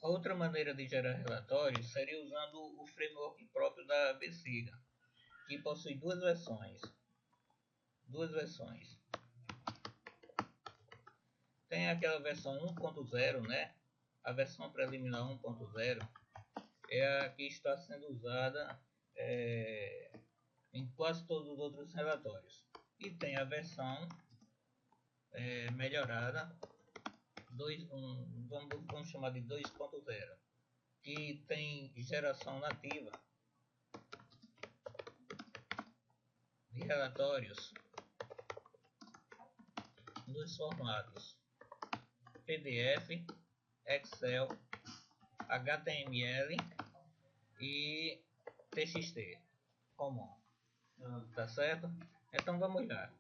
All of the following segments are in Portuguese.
Outra maneira de gerar relatórios seria usando o framework próprio da Vesiga, que possui duas versões. Tem aquela versão 1.0, né? A versão preliminar 1.0 é a que está sendo usada em quase todos os outros relatórios. E tem a versão melhorada, vamos chamar de 2.0, que tem geração nativa de relatórios nos formatos PDF, Excel, HTML e TXT comum. Tá certo? Então vamos lá.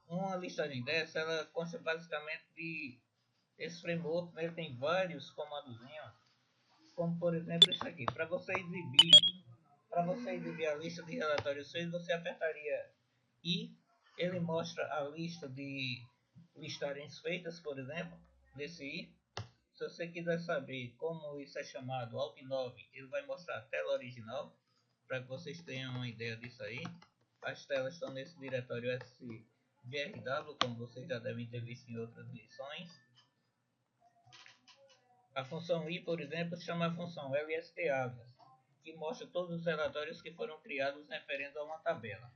Uma listagem dessa, ela consta basicamente de esse framework, né? Ele tem vários comandozinhos, como por exemplo isso aqui. Para você exibir a lista de relatórios seus, você apertaria I. Ele mostra a lista de listagens feitas, por exemplo, desse I. Se você quiser saber como isso é chamado, Alt 9, ele vai mostrar a tela original, para que vocês tenham uma ideia disso aí. As telas estão nesse diretório SVRW, como vocês já devem ter visto em outras lições. A função I, por exemplo, chama a função LST-alias, que mostra todos os relatórios que foram criados referentes a uma tabela.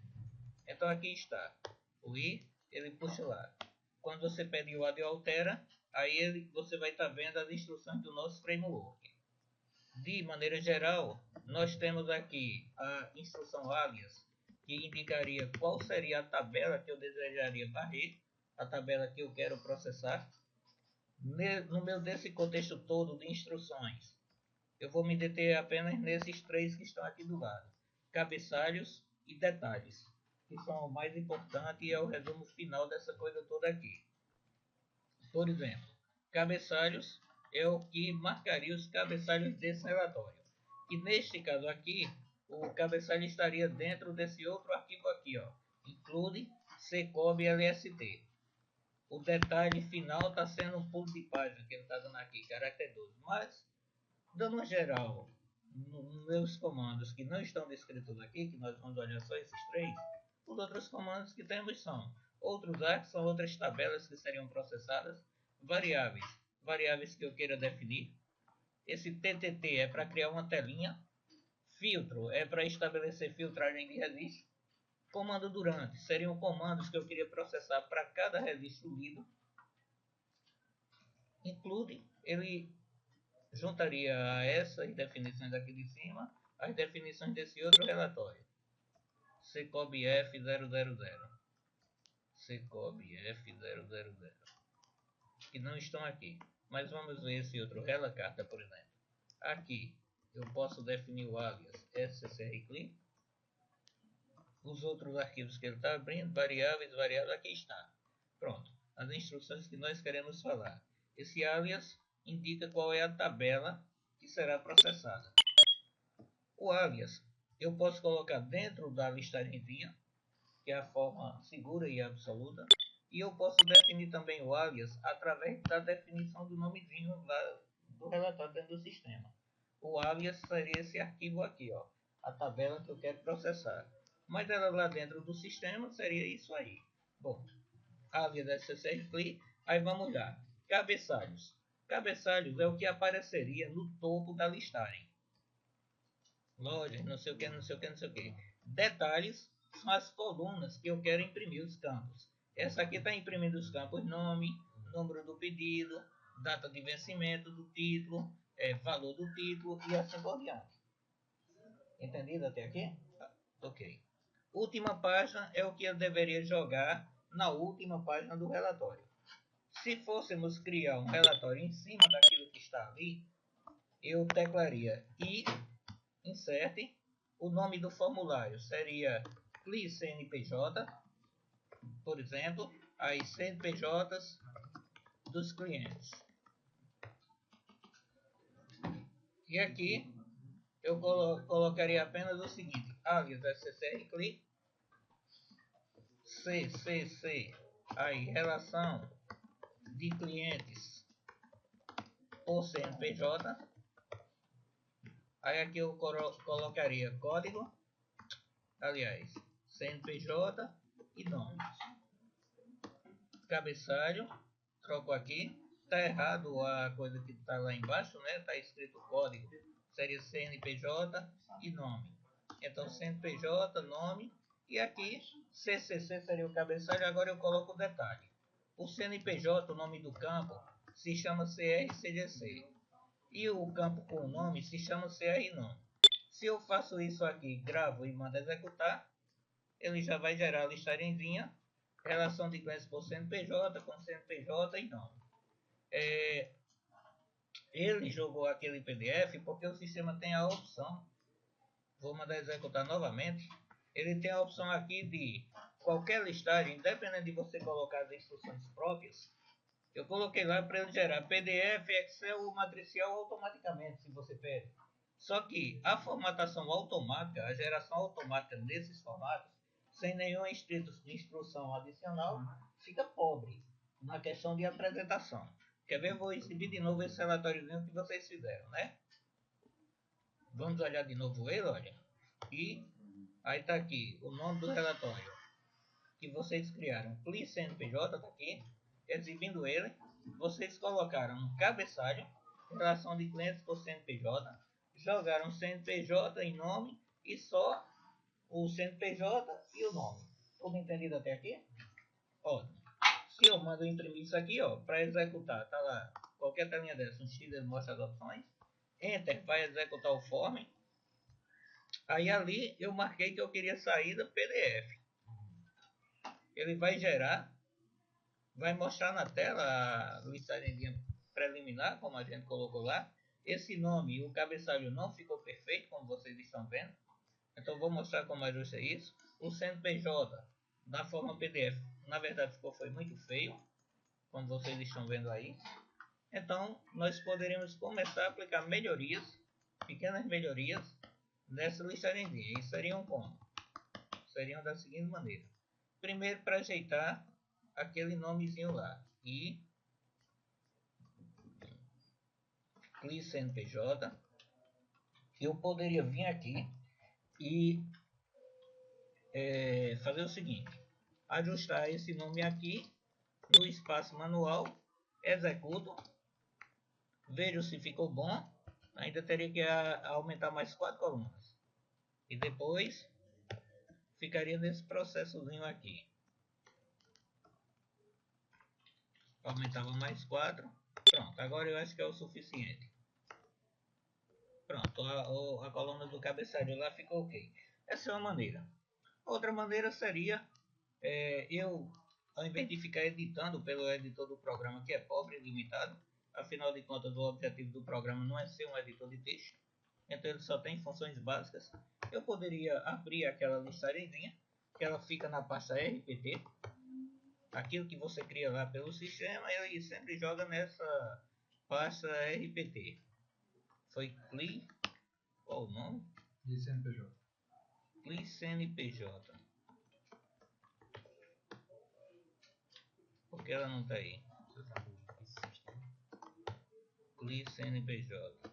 Então aqui está. O I, ele puxa lá. Quando você pede o AD altera, aí você vai estar vendo as instruções do nosso framework. De maneira geral, nós temos aqui a instrução alias, que indicaria qual seria a tabela que eu desejaria varrer, a tabela que eu quero processar. No meu desse contexto todo de instruções, eu vou me deter apenas nesses três que estão aqui do lado: cabeçalhos e detalhes, que são o mais importante e é o resumo final dessa coisa toda aqui. Por exemplo, cabeçalhos é o que marcaria os cabeçalhos desse relatório. E neste caso aqui, o cabeçalho estaria dentro desse outro arquivo aqui, ó, include ccob lst. O detalhe final está sendo um pulo de página que ele está dando aqui, caráter 12. Mas, dando uma geral nos meus comandos que não estão descritos aqui, que nós vamos olhar só esses três, os outros comandos que temos são outros arcos, são outras tabelas que seriam processadas, variáveis que eu queira definir. Esse TTT é para criar uma telinha, filtro é para estabelecer filtragem de registro. Comando durante seriam comandos que eu queria processar para cada registro lido. Include, ele juntaria a essas definições aqui de cima as definições desse outro relatório, CCOBF000, CCOBF000, que não estão aqui. Mas vamos ver esse outro relacarta, por exemplo. Aqui eu posso definir o alias sccrcli. Os outros arquivos que ele está abrindo, variáveis, aqui está. Pronto, as instruções que nós queremos falar. Esse alias indica qual é a tabela que será processada. O alias eu posso colocar dentro da listagemzinha, que é a forma segura e absoluta. E eu posso definir também o alias através da definição do nomezinho lá do relatório dentro do sistema. O alias seria esse arquivo aqui, ó, a tabela que eu quero processar. Mas ela lá dentro do sistema seria isso aí. Bom, alias SCCRCLI, aí vamos lá. Cabeçalhos. Cabeçalhos é o que apareceria no topo da listagem. Lojas, não sei o que, não sei o que, não sei o que. Detalhes são as colunas que eu quero imprimir os campos. Essa aqui está imprimindo os campos nome, número do pedido, data de vencimento do título, valor do título e assim por diante. Entendido até aqui? Ok. Última página é o que eu deveria jogar na última página do relatório. Se fôssemos criar um relatório em cima daquilo que está ali, eu teclaria i insert, o nome do formulário seria CLI CNPJ, por exemplo, as CNPJs dos clientes. E aqui eu colocaria apenas o seguinte: alias SCCRCLI, CCC, aí relação de clientes por CNPJ. Aí aqui eu colocaria código, aliás, CNPJ e nome. Cabeçalho, troco aqui. Tá errado a coisa que tá lá embaixo, né? Tá escrito código, seria CNPJ e nome. Então CNPJ, nome, e aqui CCC seria o cabeçalho. Agora eu coloco o detalhe. O CNPJ, o nome do campo, se chama CRCGC. E o campo com o nome se chama CRNome. Se eu faço isso aqui, gravo e mando executar, ele já vai gerar a listagenzinha, relação de clientes por CNPJ, com CNPJ e nome. Ele jogou aquele PDF porque o sistema tem a opção, vou mandar executar novamente, ele tem a opção aqui de qualquer listagem, independente de você colocar as instruções próprias. Eu coloquei lá para ele gerar PDF, Excel ou matricial automaticamente, se você pede. Só que a formatação automática, a geração automática nesses formatos, sem nenhuma instrução adicional, fica pobre na questão de apresentação. Quer ver? Vou exibir de novo esse relatóriozinho que vocês fizeram, né? Vamos olhar de novo ele, olha. E aí está aqui o nome do relatório que vocês criaram. CLI CNPJ está aqui, exibindo ele. Vocês colocaram um cabeçalho, relação de clientes por CNPJ, jogaram CNPJ em nome e só o CNPJ e o nome. Tudo entendido até aqui? Ótimo. Se eu mando imprimir isso aqui, ó, para executar, tá lá, qualquer telinha dessa, um X ele mostra as opções. Enter vai executar o form. Aí ali eu marquei que eu queria saída PDF. Ele vai gerar, vai mostrar na tela a listagem preliminar, como a gente colocou lá. Esse nome e o cabeçalho não ficou perfeito, como vocês estão vendo. Então vou mostrar como ajusta isso. O CNPJ na forma PDF, na verdade foi muito feio, como vocês estão vendo aí. Então nós poderíamos começar a aplicar melhorias, pequenas melhorias nessa listagem. E seriam como? Seriam da seguinte maneira. Primeiro, para ajeitar aquele nomezinho lá. E CLI CNPJ, eu poderia vir aqui e fazer o seguinte: ajustar esse nome aqui no espaço manual, executo, vejo se ficou bom. Ainda teria que aumentar mais 4 colunas e depois ficaria nesse processozinho aqui. Aumentava mais 4. Pronto, agora eu acho que é o suficiente. Pronto, a coluna do cabeçalho lá ficou ok. Essa é uma maneira. Outra maneira seria eu, ao invés de ficar editando pelo editor do programa, que é pobre e limitado, afinal de contas o objetivo do programa não é ser um editor de texto, então ele só tem funções básicas, eu poderia abrir aquela listagenzinha, que ela fica na pasta RPT, aquilo que você cria lá pelo sistema, ele sempre joga nessa pasta RPT. Foi CLI, qual o nome? CLI CNPJ. CLI CNPJ. Por que ela não está aí? CLI CNPJ.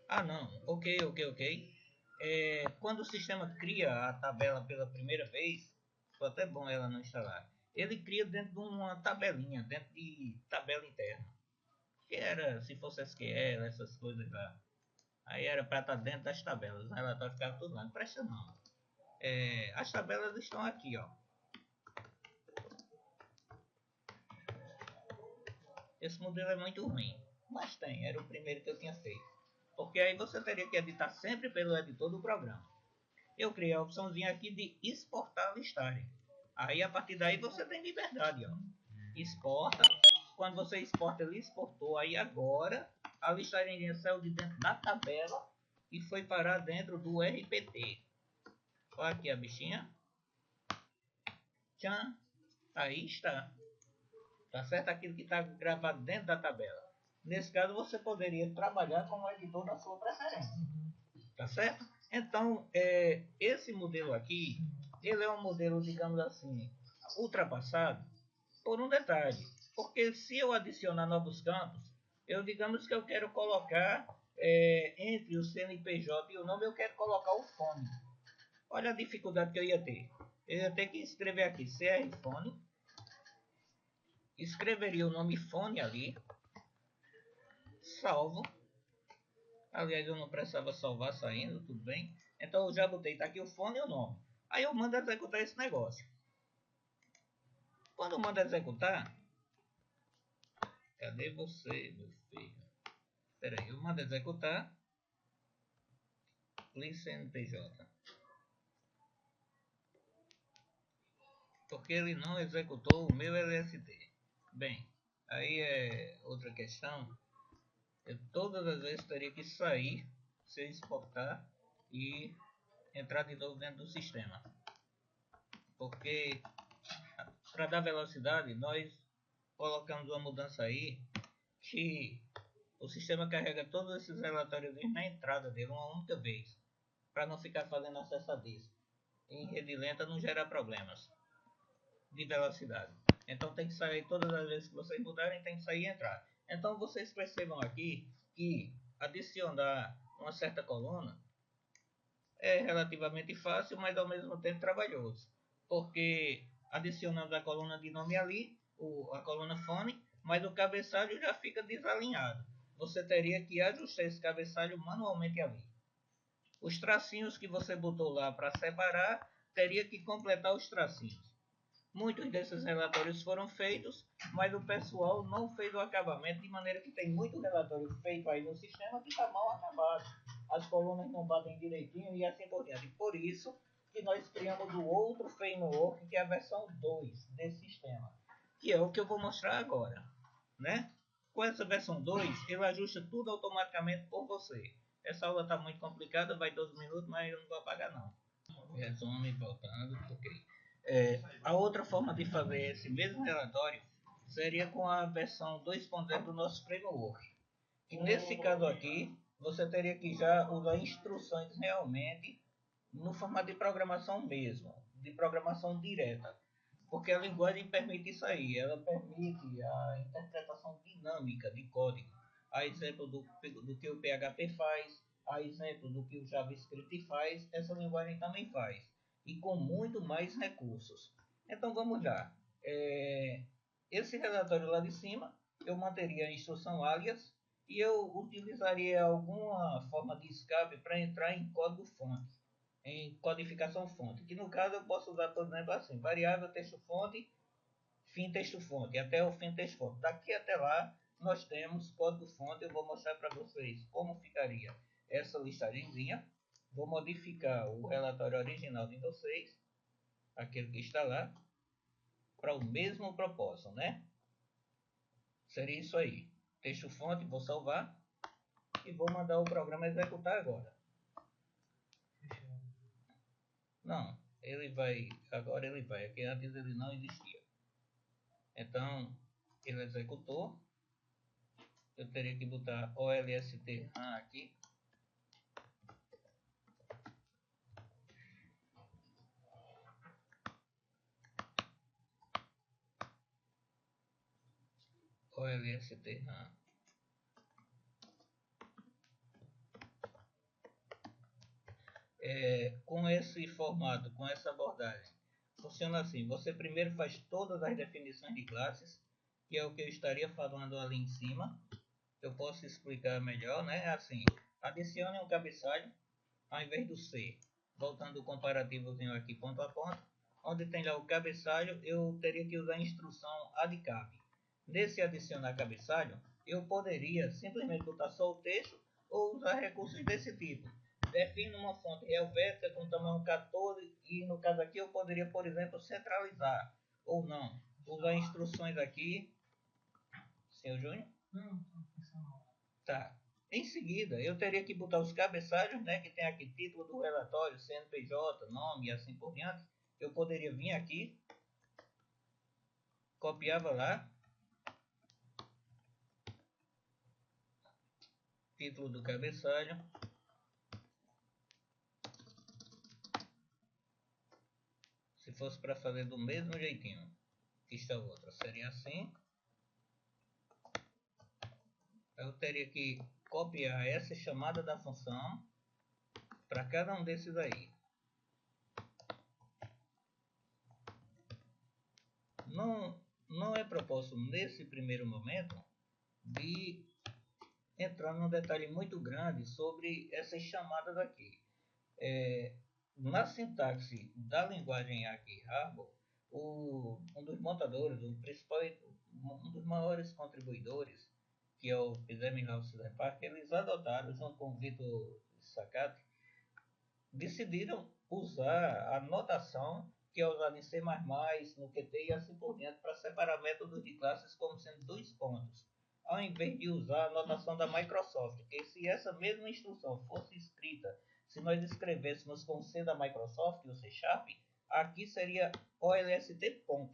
Ah, não. Ok. Quando o sistema cria a tabela pela primeira vez, foi até bom ela não instalar. Ele cria dentro de uma tabelinha, dentro de tabela interna. Que era, se fosse SQL, essas coisas lá. Aí era para estar dentro das tabelas. O relatório ficava tudo lá. Não presta não. As tabelas estão aqui, ó. Esse modelo é muito ruim. Mas tem, era o primeiro que eu tinha feito. Porque aí você teria que editar sempre pelo editor do programa. Eu criei a opçãozinha aqui de exportar a listagem. Aí a partir daí você tem liberdade, ó. Exporta. Quando você exporta, ele exportou. Aí agora a listagem saiu de dentro da tabela e foi parar dentro do RPT. Olha aqui a bichinha. Tchan. Aí está. Tá certo? Aquilo que está gravado dentro da tabela. Nesse caso você poderia trabalhar como editor da sua preferência. Tá certo? Então, esse modelo aqui, ele é um modelo, digamos assim, ultrapassado por um detalhe. Porque se eu adicionar novos campos, digamos que eu quero colocar entre o CNPJ e o nome, eu quero colocar o fone. Olha a dificuldade que eu ia ter. Eu ia ter que escrever aqui CR Fone. Escreveria o nome fone ali. Salvo. Aliás, eu não precisava salvar saindo, tudo bem. Então eu já botei, tá aqui o fone e o nome. Aí eu mando executar esse negócio. Quando eu mando executar... Cadê você, meu filho? Espera aí, eu mando executar. CNPJ. Porque ele não executou o meu LSD. Bem, aí é outra questão. Eu todas as vezes teria que sair, se exportar e entrar de novo dentro do sistema. Porque para dar velocidade, nós colocamos uma mudança aí que o sistema carrega todos esses relatórios na entrada dele uma única vez, para não ficar fazendo acesso a disco. Em rede lenta não gera problemas de velocidade. Então tem que sair todas as vezes que vocês mudarem, tem que sair e entrar. Então vocês percebam aqui que adicionar uma certa coluna é relativamente fácil, mas ao mesmo tempo trabalhoso. Porque adicionamos a coluna de nome ali, a coluna fone, mas o cabeçalho já fica desalinhado. Você teria que ajustar esse cabeçalho manualmente ali. Os tracinhos que você botou lá para separar, teria que completar os tracinhos. Muitos desses relatórios foram feitos, mas o pessoal não fez o acabamento, de maneira que tem muito relatório feito aí no sistema que está mal acabado. As colunas não batem direitinho e assim por diante. Por isso que nós criamos o outro framework, que é a versão 2 desse sistema, que é o que eu vou mostrar agora, né? Com essa versão 2, ele ajusta tudo automaticamente por você. Essa aula está muito complicada, vai 12 minutos, mas eu não vou apagar não. Resume, voltando, ok. A outra forma de fazer esse mesmo relatório seria com a versão 2.0 do nosso framework. E nesse caso aqui, você teria que já usar instruções realmente no formato de programação mesmo, de programação direta. Porque a linguagem permite isso aí, ela permite a interpretação dinâmica de código. A exemplo do que o PHP faz, a exemplo do que o JavaScript faz, essa linguagem também faz. E com muito mais recursos. Então vamos lá. Esse relatório lá de cima, eu manteria a instrução alias e eu utilizaria alguma forma de escape para entrar em código fonte, em codificação fonte, que no caso eu posso usar, por exemplo, assim, variável texto fonte, fim texto fonte, até o fim texto fonte. Daqui até lá nós temos código fonte. Eu vou mostrar para vocês como ficaria essa listagemzinha. Vou modificar o relatório original de vocês, aquele que está lá, para o mesmo propósito, né? Seria isso aí. Texto fonte, vou salvar e vou mandar o programa executar agora. Não, ele vai, agora ele vai, aqui antes ele não existia. Então, ele executou. Eu teria que botar olst aqui. Olst com esse formato, com essa abordagem, funciona assim: você primeiro faz todas as definições de classes, que é o que eu estaria falando ali em cima. Eu posso explicar melhor, né? Assim, adicione um cabeçalho ao invés do C, voltando o comparativozinho aqui ponto a ponto, onde tem lá o cabeçalho, eu teria que usar a instrução addCap. Nesse adicionar cabeçalho, eu poderia simplesmente botar só o texto ou usar recursos desse tipo. Defino uma fonte helvética com tamanho 14 e no caso aqui eu poderia, por exemplo, centralizar ou não. Usar instruções aqui. Senhor Júnior? Não. Tá. Em seguida, eu teria que botar os cabeçalhos, né, que tem aqui título do relatório, CNPJ, nome e assim por diante. Eu poderia vir aqui, copiava lá, título do cabeçalho. Se fosse para fazer do mesmo jeitinho que está o outro, seria assim. eu teria que copiar essa chamada da função para cada um desses aí. Não é proposto nesse primeiro momento de entrar num detalhe muito grande sobre essas chamadas aqui. Na sintaxe da linguagem Arch-Harbor, um dos montadores, um dos maiores contribuidores, que é o Pisemi-House Park, eles adotaram, junto com o Vitor Sakati, decidiram usar a notação que é usada em C++, no Qt e assim por diante, para separar métodos de classes como sendo 2 pontos, ao invés de usar a notação da Microsoft, que se essa mesma instrução fosse escrita, se nós escrevêssemos com C da Microsoft, o C#, aqui seria OLST ponto.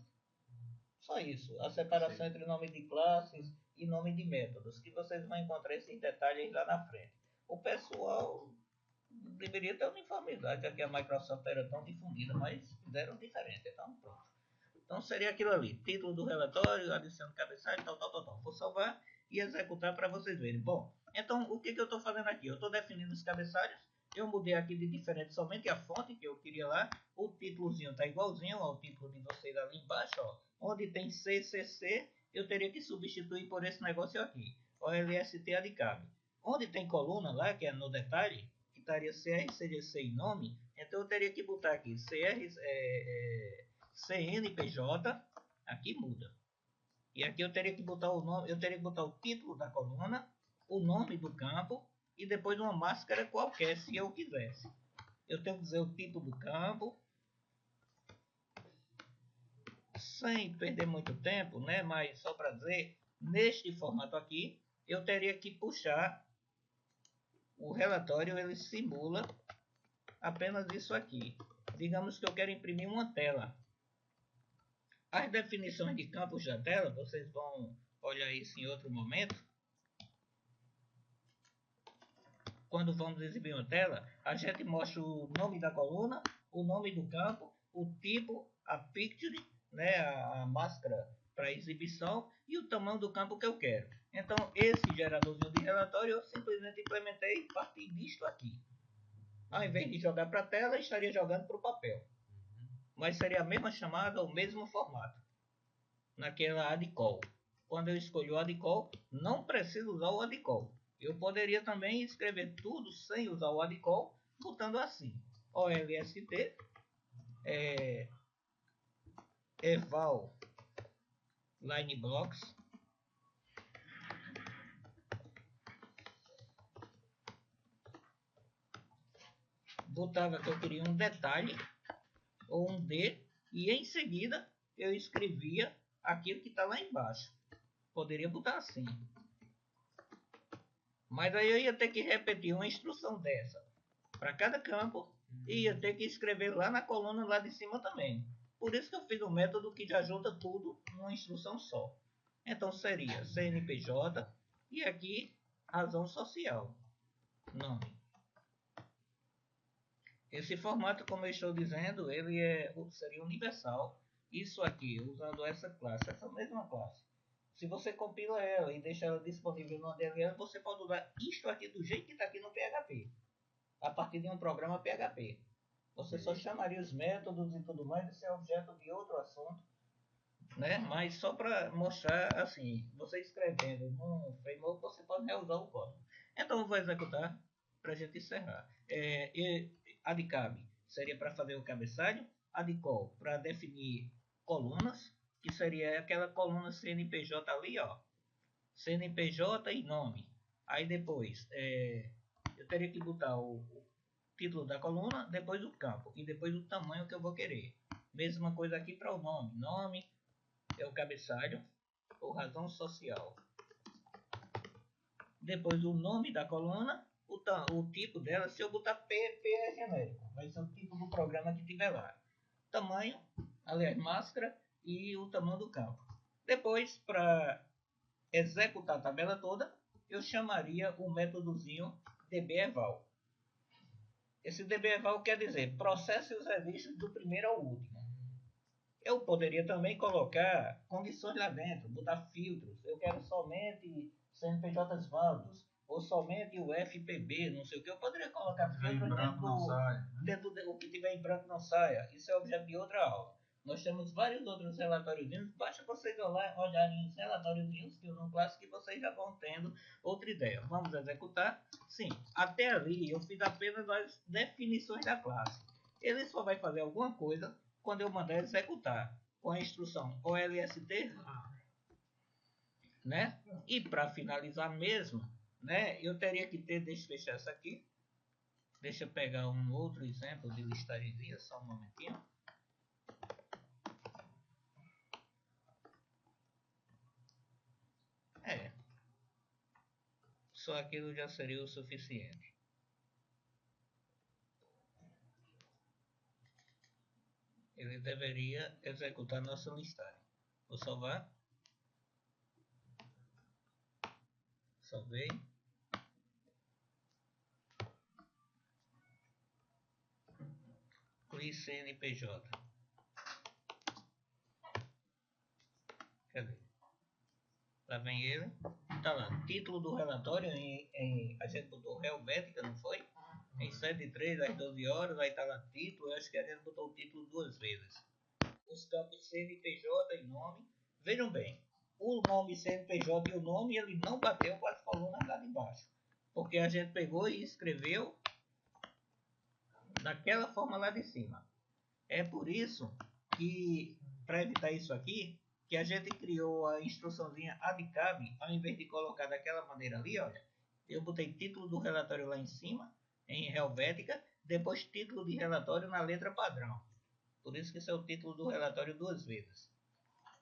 Só isso, a separação entre nome de classes e nome de métodos, que vocês vão encontrar esses detalhes lá na frente. O pessoal deveria ter uniformidade, já que a Microsoft era tão difundida, mas fizeram diferente, então pronto. Então seria aquilo ali, título do relatório, adiciono cabeçalho, tal. Vou salvar e executar para vocês verem. Bom, então o que eu estou fazendo aqui? Eu estou definindo os cabeçalhos, eu mudei aqui de diferente somente a fonte que eu queria lá, o títulozinho está igualzinho ao título de vocês ali embaixo, ó. Onde tem CCC, eu teria que substituir por esse negócio aqui, OLST adcab. Onde tem coluna lá, que é no detalhe, que estaria CR, CGC e nome, então eu teria que botar aqui CNPJ, aqui muda. E aqui eu teria que botar o nome, eu teria que botar o título da coluna, o nome do campo e depois uma máscara qualquer, se eu quisesse. Eu tenho que dizer o tipo do campo, sem perder muito tempo, né? Mas só para dizer, neste formato aqui, eu teria que puxar o relatório, ele simula apenas isso aqui. Digamos que eu quero imprimir uma tela. As definições de campos da tela, vocês vão olhar isso em outro momento. Quando vamos exibir uma tela, a gente mostra o nome da coluna, o nome do campo, o tipo, a picture, né, a máscara para exibição e o tamanho do campo que eu quero. Então, esse geradorzinho de relatório eu simplesmente implementei a partir disto aqui. Ao invés de jogar para a tela, estaria jogando para o papel. Mas seria a mesma chamada, o mesmo formato. Naquela adcall. Quando eu escolho o adcall, não preciso usar o adcall. Eu poderia também escrever tudo sem usar o adcall, botando assim: OLST eval line blocks botava que eu queria um detalhe ou um D e em seguida eu escrevia aquilo que está lá embaixo. Poderia botar assim. Mas aí eu ia ter que repetir uma instrução dessa para cada campo e ia ter que escrever lá na coluna lá de cima também. Por isso que eu fiz um método que já junta tudo numa instrução só. Então seria CNPJ e aqui razão social, nome. Esse formato, como eu estou dizendo, ele seria universal. Isso aqui, usando essa classe, essa mesma classe. Se você compila ela e deixa ela disponível no DLL, você pode usar isto aqui do jeito que está aqui no PHP. A partir de um programa PHP. Você só chamaria os métodos e tudo mais, isso é objeto de outro assunto, né? Mas só para mostrar assim, você escrevendo num framework, você pode reusar o código. Então eu vou executar para a gente encerrar. Adcab seria para fazer o cabeçalho, adcall para definir colunas, que seria aquela coluna CNPJ ali, ó, CNPJ e nome. Aí depois eu teria que botar o título da coluna, depois o campo e depois o tamanho que eu vou querer. Mesma coisa aqui para o nome. Nome é o cabeçalho ou razão social. Depois o nome da coluna, o tipo dela, se eu botar P é genérico, vai ser o tipo do programa que tiver lá. Tamanho, aliás, máscara e o tamanho do campo. Depois, para executar a tabela toda, eu chamaria o métodozinho dbeval. Esse dbeval quer dizer processe os registros do primeiro ao último. Eu poderia também colocar condições lá dentro, botar filtros. Eu quero somente CNPJs válidos, ou somente o FPB, não sei o que, eu poderia colocar filtro dentro do que tiver em branco não saia. Isso é objeto de outra aula. Nós temos vários outros relatórios, basta vocês olharem os relatórios que usam clássico e vocês já vão tendo outra ideia. Vamos executar? Sim, até ali eu fiz apenas as definições da classe. Ele só vai fazer alguma coisa quando eu mandar executar com a instrução olst, né? E para finalizar mesmo, né? Eu teria que ter, deixa eu fechar essa aqui. Deixa eu pegar um outro exemplo de listagemzinha, só um momentinho. Só aquilo já seria o suficiente. Ele deveria executar nossa listagem. Vou salvar. Salvei. Clique CNPJ. Cadê? Lá vem ele. Tá lá. Título do relatório a gente botou Helvética, não foi? Em 7/3 às 12 horas vai estar lá título. Eu acho que a gente botou o título 2 vezes. Os campos CNPJ e nome. Vejam bem. O nome CNPJ e o nome ele não bateu com as colunas lá de baixo. Porque a gente pegou e escreveu daquela forma lá de cima. É por isso que, para evitar isso aqui, que a gente criou a instruçãozinha ADCAB, ao invés de colocar daquela maneira ali, olha, eu botei título do relatório lá em cima, em Helvética, depois título de relatório na letra padrão. Por isso que esse é o título do relatório 2 vezes.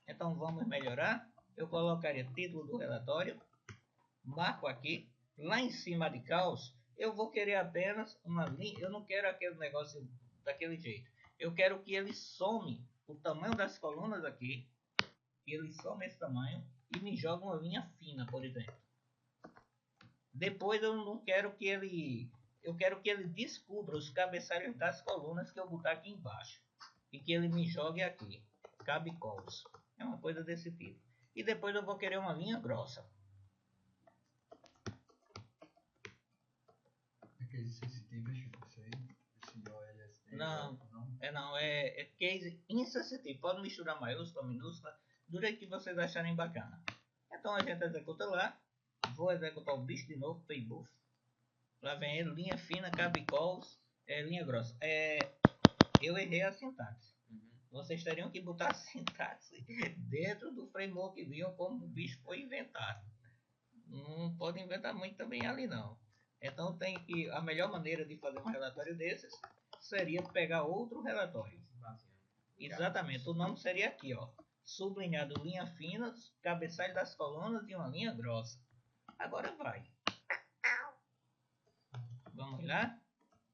Então vamos melhorar. Eu colocaria título do relatório, marco aqui, lá em cima de caos, eu vou querer apenas uma linha, eu não quero aquele negócio daquele jeito. Eu quero que ele some o tamanho das colunas aqui, que ele some esse tamanho e me joga uma linha fina, por exemplo. Depois eu não quero que ele, eu quero que ele descubra os cabeçalhos das colunas que eu botar aqui embaixo e que ele me jogue aqui, cabe calls. É uma coisa desse tipo. E depois eu vou querer uma linha grossa. Aquele sensitivo, isso aí, esse OLST. Não, é case insensitivo. Pode misturar maiúscula, minúscula, do jeito que vocês acharem bacana. Então a gente executa lá. Vou executar o bicho de novo, paybuff. Lá vem ele, linha fina, cabe calls, linha grossa. Eu errei a sintaxe. Vocês teriam que botar a sintaxe dentro do framework viu como o bicho foi inventado. Não pode inventar muito também ali não. Então tem que a melhor maneira de fazer um relatório desses seria pegar outro relatório. Exatamente, o nome seria aqui, ó. Sublinhado linha fina, cabeçalho das colunas e uma linha grossa. Agora vai. Vamos lá?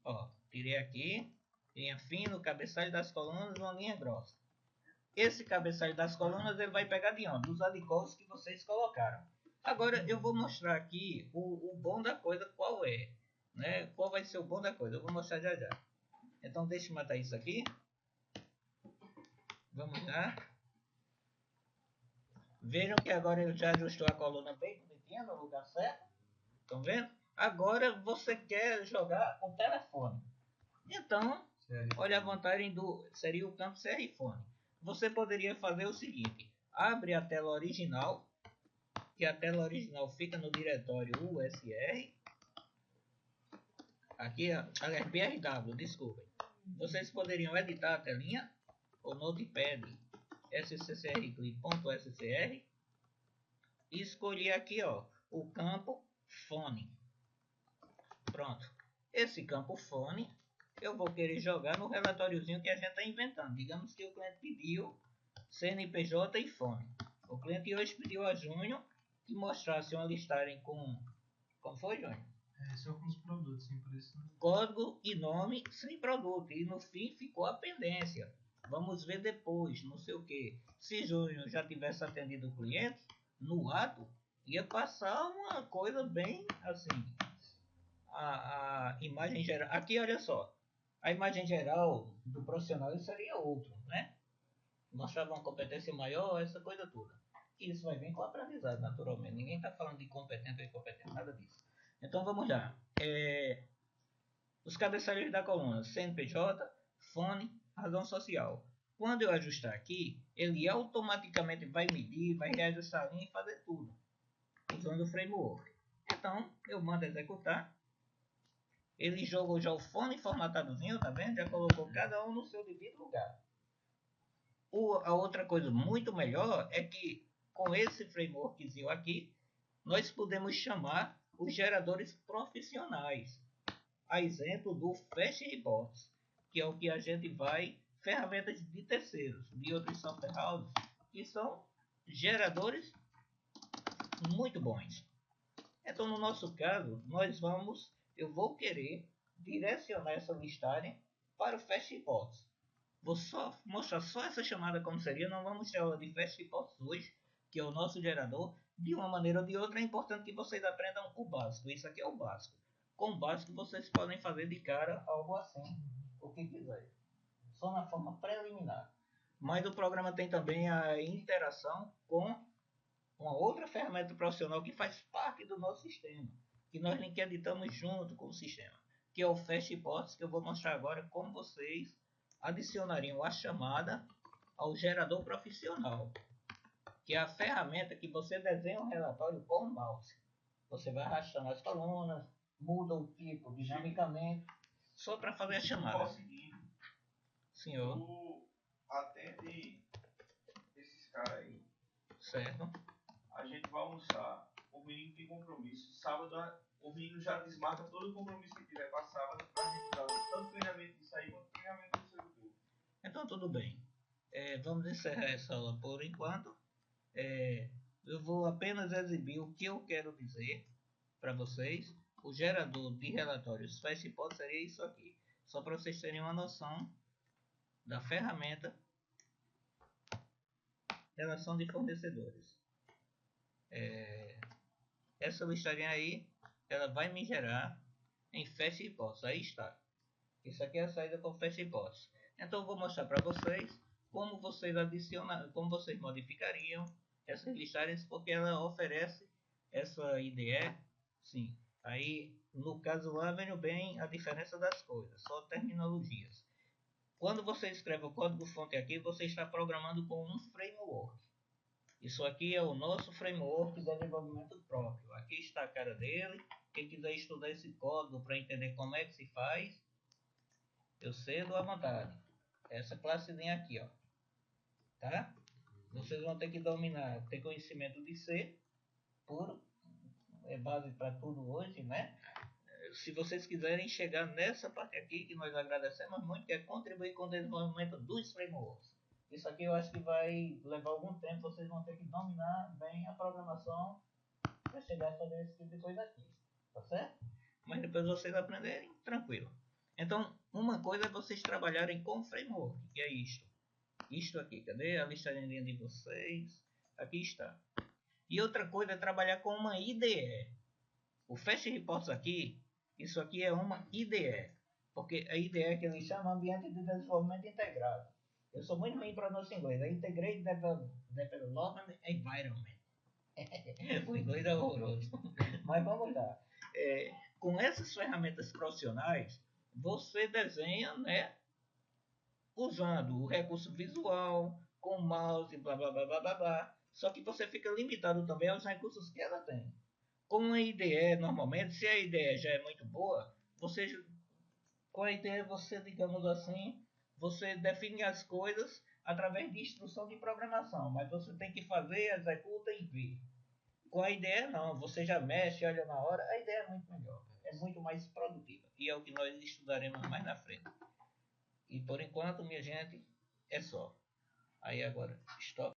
Ó, tirei aqui, linha fina, cabeçalho das colunas e uma linha grossa. Esse cabeçalho das colunas ele vai pegar de onde? Dos alicols que vocês colocaram. Agora eu vou mostrar aqui o bom da coisa qual é, né? Qual vai ser o bom da coisa? Eu vou mostrar já já. Então deixa eu matar isso aqui. Vamos lá. Vejam que agora ele já ajustou a coluna bem bonitinha no lugar certo. Estão vendo? Agora você quer jogar o telefone. Então, olha a vantagem do seria o campo CRFone. Você poderia fazer o seguinte: abre a tela original, que a tela original fica no diretório USR. Aqui, aliás, BRW, desculpem. Vocês poderiam editar a telinha, ou notepad sccrclip.scr e escolher aqui, ó, o campo fone. Pronto. Esse campo fone eu vou querer jogar no relatóriozinho que a gente está inventando. Digamos que o cliente pediu CNPJ e fone. O cliente hoje pediu a Júnior que mostrasse uma listagem com... Como foi, Júnior? Só com os produtos, sim, por isso. Código e nome sem produto. E no fim ficou a pendência. Vamos ver depois, não sei o que. Se Júnior já tivesse atendido o cliente, no ato, ia passar uma coisa bem assim. A imagem geral. Aqui, olha só. A imagem geral do profissional seria outro, né? Mostrava uma competência maior, essa coisa toda. Isso vai vir com o aprendizado, naturalmente. Ninguém está falando de competência vamos lá. Os cabeçalhos da coluna, CNPJ, fone, razão social. Quando eu ajustar aqui, ele automaticamente vai medir, vai reajustar a linha e fazer tudo, usando o framework. Então, eu mando executar. Ele jogou já o fone formatadozinho, tá vendo? Já colocou cada um no seu devido lugar. A outra coisa muito melhor é que com esse frameworkzinho aqui, nós podemos chamar os geradores profissionais. A exemplo do FastReports, que é o que a gente vai, ferramentas de terceiros, de outros software houses, que são geradores muito bons. Então, no nosso caso, eu vou querer direcionar essa listagem para o FastReports. Vou só mostrar só essa chamada como seria, não vamos mostrar ela de FastReports hoje, que é o nosso gerador. De uma maneira ou de outra, é importante que vocês aprendam o básico. Isso aqui é o básico. Com o básico, vocês podem fazer de cara algo assim, o que quiser. Só na forma preliminar. Mas o programa tem também a interação com uma outra ferramenta profissional que faz parte do nosso sistema, que nós link editamos junto com o sistema, que é o FastReports, que eu vou mostrar agora como vocês adicionariam a chamada ao gerador profissional, que é a ferramenta que você desenha um relatório com o mouse. Você vai arrastando as colunas, muda o tipo dinamicamente, só para fazer a chamada. Senhor. Tu atende esses caras aí. Certo. A gente vai almoçar. O menino tem compromisso. Sábado, o menino já desmarca todo o compromisso que tiver para sábado pra gente dar tanto treinamento disso aí quanto treinamento do servidor. Então, tudo bem. Vamos encerrar essa aula por enquanto. Eu vou apenas exibir o que eu quero dizer para vocês. O gerador de relatórios FastReports seria isso aqui. Só para vocês terem uma noção da ferramenta relação de fornecedores. Essa listagem aí, ela vai me gerar em FastReports. Aí está. Isso aqui é a saída com FastReports. Então eu vou mostrar para vocês como vocês adicionam, como vocês modificariam essas listagens, porque ela oferece essa IDE. Sim. Aí no caso lá vem bem a diferença das coisas, só terminologias. Quando você escreve o código-fonte aqui, você está programando com um framework. Isso aqui é o nosso framework de desenvolvimento próprio. Aqui está a cara dele. Quem quiser estudar esse código para entender como é que se faz, eu cedo à vontade. Essa classezinha aqui, ó. Tá? Vocês vão ter que dominar, ter conhecimento de C puro. É base para tudo hoje, né? Se vocês quiserem chegar nessa parte aqui, que nós agradecemos muito, que é contribuir com o desenvolvimento dos frameworks. Isso aqui eu acho que vai levar algum tempo, vocês vão ter que dominar bem a programação para chegar a fazer esse tipo de coisa aqui, tá certo? Mas depois vocês aprenderem, tranquilo. Então, uma coisa é vocês trabalharem com framework, que é isto. Isto aqui, cadê a listagem de vocês? Aqui está. E outra coisa é trabalhar com uma IDE. O FastReports aqui, isso aqui é uma IDE, porque a IDE é que eles chamam de Ambiente de Desenvolvimento Integrado. Eu sou muito ruim em pronúncia em inglês, é Integrated Development Environment. O inglês é horroroso. Mas vamos lá. Com essas ferramentas profissionais, você desenha, né, usando o recurso visual, com mouse, blá blá blá blá blá blá. Só que você fica limitado também aos recursos que ela tem. Com a IDE, normalmente, se a IDE já é muito boa, com a IDE você, digamos assim, você define as coisas através de instrução de programação, mas você tem que fazer, executa e vê. Com a IDE não, você já mexe, olha na hora, a IDE é muito melhor, é muito mais produtiva, e é o que nós estudaremos mais na frente. E por enquanto, minha gente, é só. Aí agora, stop.